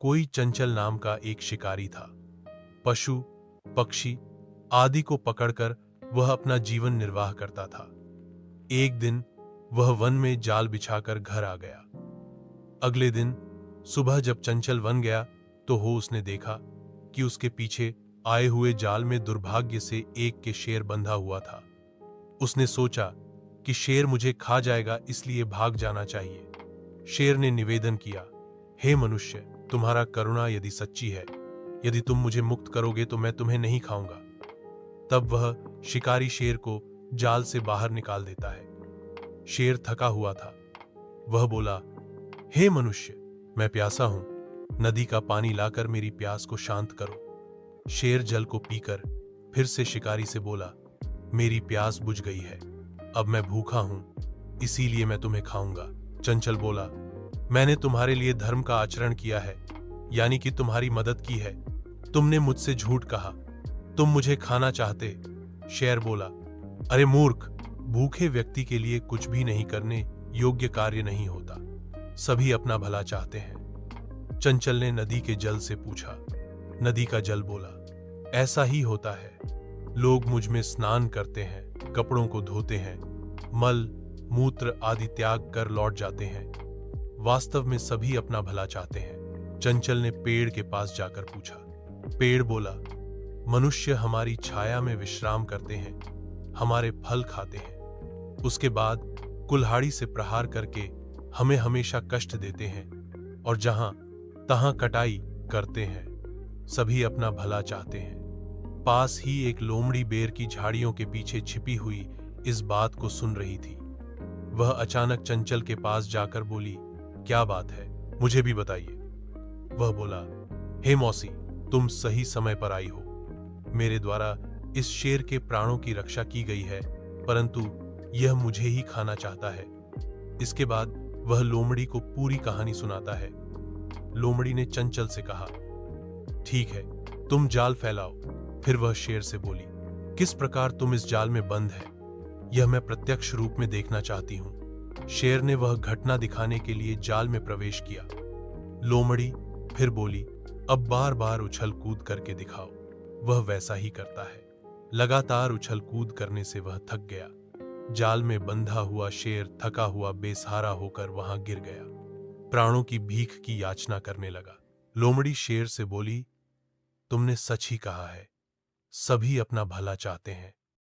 कोई चंचल नाम का एक शिकारी था। पशु, पक्षी आदि को पकड़कर वह अपना जीवन निर्वाह करता था। एक दिन वह वन में जाल बिछाकर घर आ गया। अगले दिन सुबह जब चंचल वन गया तो उसने देखा कि उसके पीछे आए हुए जाल में दुर्भाग्य से एक के शेर बंधा हुआ था। उसने सोचा कि शेर मुझे खा जाएगा, इसलिए भाग जाना चाहिए। शेर ने निवेदन किया, हे मनुष्य, तुम्हारा करुणा यदि सच्ची है, यदि तुम मुझे मुक्त करोगे तो मैं तुम्हें नहीं खाऊंगा। तब वह शिकारी शेर को जाल से बाहर निकाल देता है। शेर थका हुआ था। वह बोला, हे मनुष्य, मैं प्यासा हूं, नदी का पानी लाकर मेरी प्यास को शांत करो। शेर जल को पीकर फिर से शिकारी से बोला, मेरी प्यास बुझ गई है, अब मैं भूखा हूं, इसीलिए मैं तुम्हें खाऊंगा। चंचल बोला, मैंने तुम्हारे लिए धर्म का आचरण किया है, यानी कि तुम्हारी मदद की है। तुमने मुझसे झूठ कहा, तुम मुझे खाना चाहते। शेर बोला, अरे मूर्ख, भूखे व्यक्ति के लिए कुछ भी नहीं करने योग्य कार्य नहीं होता, सभी अपना भला चाहते हैं। चंचल ने नदी के जल से पूछा। नदी का जल बोला, ऐसा ही होता है, लोग मुझ में स्नान करते हैं, कपड़ों को धोते हैं, मल मूत्र आदि त्याग कर लौट जाते हैं, वास्तव में सभी अपना भला चाहते हैं। चंचल ने पेड़ के पास जाकर पूछा। पेड़ बोला, मनुष्य हमारी छाया में विश्राम करते हैं, हमारे फल खाते हैं, उसके बाद कुल्हाड़ी से प्रहार करके हमें हमेशा कष्ट देते हैं और जहां तहां कटाई करते हैं, सभी अपना भला चाहते हैं। पास ही एक लोमड़ी बेर की झाड़ियों के पीछे छिपी हुई इस बात को सुन रही थी। वह अचानक चंचल के पास जाकर बोली, क्या बात है, मुझे भी बताइए। वह बोला, हे मौसी, तुम सही समय पर आई हो। मेरे द्वारा इस शेर के प्राणों की रक्षा की गई है, परंतु यह मुझे ही खाना चाहता है। इसके बाद वह लोमड़ी को पूरी कहानी सुनाता है। लोमड़ी ने चंचल से कहा, ठीक है, तुम जाल फैलाओ। फिर वह शेर से बोली, किस प्रकार तुम इस जाल में बंद है, यह मैं प्रत्यक्ष रूप में देखना चाहती हूं। शेर ने वह घटना दिखाने के लिए जाल में प्रवेश किया। लोमड़ी फिर बोली, अब बार बार उछल कूद करके दिखाओ। वह वैसा ही करता है। लगातार उछल कूद करने से वह थक गया। जाल में बंधा हुआ शेर थका हुआ बेसहारा होकर वहां गिर गया, प्राणों की भीख की याचना करने लगा। लोमड़ी शेर से बोली, तुमने सच ही कहा है, सभी अपना भला चाहते हैं,